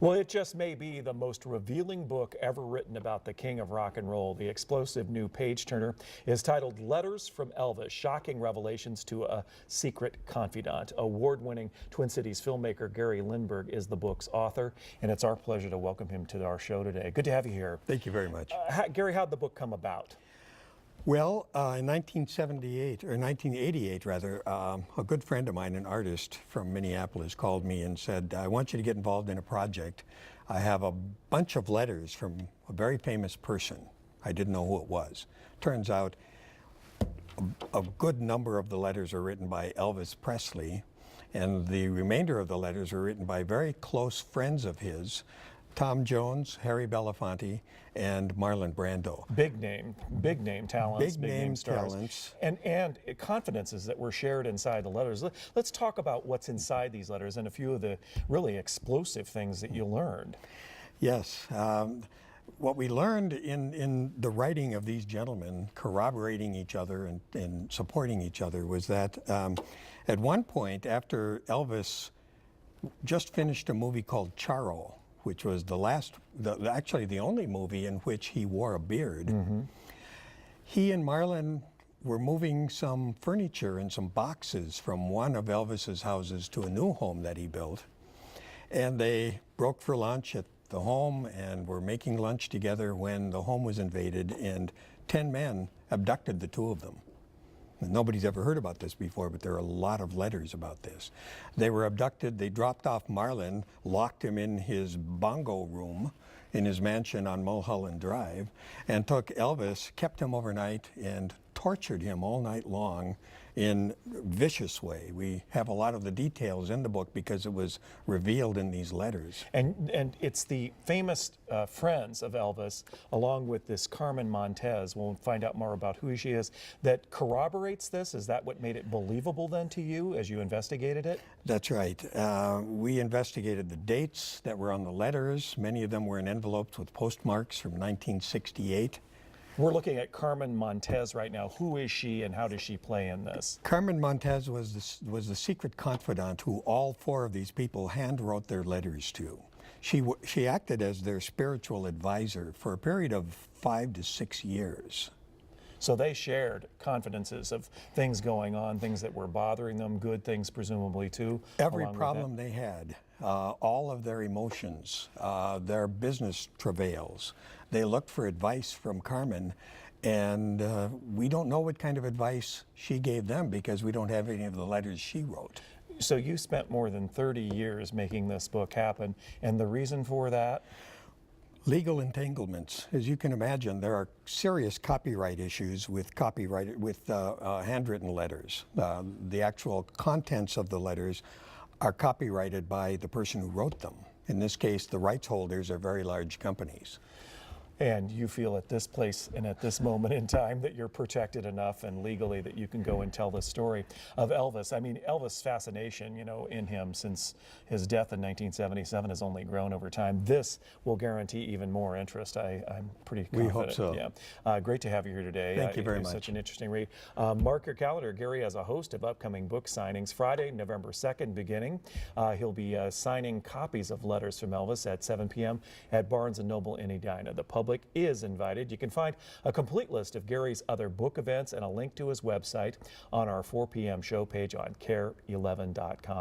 Well, it just may be the most revealing book ever written about the king of rock and roll. The explosive new page-turner is titled Letters from Elvis, Shocking Revelations to a Secret Confidant. Award-winning Twin Cities filmmaker Gary Lindberg is the book's author, and it's our pleasure to welcome him to our show today. Good to have you here. Thank you very much. Gary, how'd the book come about? Well, in 1988 rather, a good friend of mine, an artist from Minneapolis, called me and said, I want you to get involved in a project. I have a bunch of letters from a very famous person. I didn't know who it was. Turns out a good number of the letters are written by Elvis Presley, and the remainder of the letters are written by very close friends of his, Tom Jones, Harry Belafonte, and Marlon Brando. Big name talents, big name stars. Talents. And confidences that were shared inside the letters. Let's talk about what's inside these letters and a few of the really explosive things that you learned. Yes. What we learned in the writing of these gentlemen, corroborating each other and supporting each other, was that at one point, after Elvis just finished a movie called Charo, which was actually the only movie in which he wore a beard. Mm-hmm. He and Marlon were moving some furniture and some boxes from one of Elvis's houses to a new home that he built. And they broke for lunch at the home and were making lunch together when the home was invaded, and 10 men abducted the two of them. Nobody's ever heard about this before, but there are a lot of letters about this. They were abducted, they dropped off Marlon, locked him in his bongo room in his mansion on Mulholland Drive, and took Elvis, kept him overnight, and tortured him all night long in a vicious way. We have a lot of the details in the book because it was revealed in these letters. And it's the famous friends of Elvis, along with this Carmen Montez, we'll find out more about who she is, that corroborates this. Is that what made it believable then to you as you investigated it? That's right. We investigated the dates that were on the letters. Many of them were in envelopes with postmarks from 1968. We're looking at Carmen Montez right now. Who is she and how does she play in this? Carmen Montez was the secret confidant who all four of these people hand-wrote their letters to. She acted as their spiritual advisor for a period of 5 to 6 years. So they shared confidences of things going on, things that were bothering them, good things presumably too. Every problem they had, all of their emotions, their business travails. They looked for advice from Carmen, and we don't know what kind of advice she gave them because we don't have any of the letters she wrote. So you spent more than 30 years making this book happen, and the reason for that? Legal entanglements. As you can imagine, there are serious copyright issues with handwritten letters. The actual contents of the letters are copyrighted by the person who wrote them. In this case, the rights holders are very large companies. And you feel at this place and at this moment in time that you're protected enough and legally that you can go and tell the story of Elvis. I mean, Elvis' fascination, in him since his death in 1977 has only grown over time. This will guarantee even more interest. I'm pretty confident. We hope so. Yeah. Great to have you here today. Thank you very much. Such an interesting read. Mark your calendar. Gary has a host of upcoming book signings. Friday, November 2nd beginning. He'll be signing copies of Letters from Elvis at 7 p.m. at Barnes & Noble in Edina. The public is invited. You can find a complete list of Gary's other book events and a link to his website on our 4 p.m. show page on KARE11.com.